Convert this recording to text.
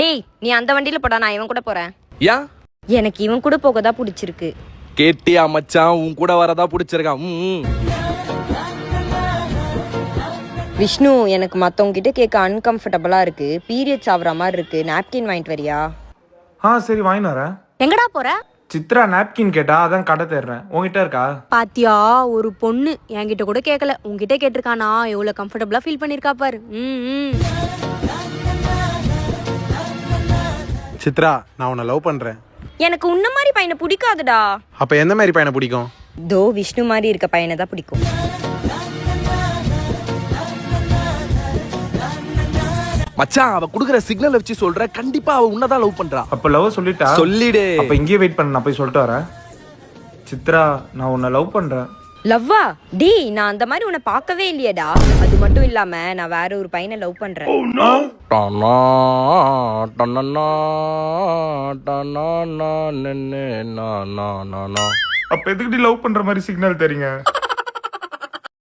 டேய் நீ அந்த வண்டியில போடா, நான் இவன் கூட போறேன். ஏன் எனக்கு இவன் கூட போக தான் பிடிச்சிருக்கு. கேட்டியா மச்சான், உன் கூட வரதா பிடிச்சிருக்கான். விஷ்ணு, எனக்கு மத்தவங்க கிட்ட கேட்க அன்கம்ஃபர்டபுளா இருக்கு. பீரியட்ஸ் ஆகுற மாதிரி இருக்கு. நாப்கின் வாங்கிட்டு வரியா? சரி வாங்கிட்டு வரேன். எங்கடா போற? சித்ரா நாப்கின் கேட்டா, அதான் கடை தேடுறேன். உங்ககிட்ட இருக்கா? பாத்தியா, ஒரு பொண்ணு என்கிட்ட கூட கேட்கல, உன்கிட்ட கேட்டிருக்கானா? எவ்வளவு கம்ஃபர்டபுளா ஃபீல் பண்ணிருக்கா பாரு. சித்ரா, நான் உன்னை லவ் பண்றேன். எனக்கு உன்ன மாதிரி பையனை பிடிக்காதுடா. அப்ப எந்த மாதிரி பையனை பிடிக்கும்? தோ விஷ்ணு மாதிரி இருக்க பையனை தான் பிடிக்கும். மச்சான், அவ குடுக்குற சிக்னல் வச்சு சொல்ற, கண்டிப்பா அவ உன்னதான் லவ் பண்றா. அப்ப லவ் சொல்லிட்டா? சொல்லிடு. அப்ப இங்கேயே வெயிட் பண்ண, நான் போய் சொல்லிட்டு வரேன். சித்ரா, நான் உன்னை லவ் பண்றேன். லவ்வா? டேய், நான் அந்த மாதிரி உன்னை பார்க்கவே இல்லையேடா. அது மட்டும் இல்லாம நான் வேற ஒரு பையனை லவ் பண்றேன். டனா, டனனா, டனானா, நெனே, நா, நா, நா, நா. அப்ப எதுக்கு லவ் பண்ற மாதிரி சிக்னல் தெரியுங்க?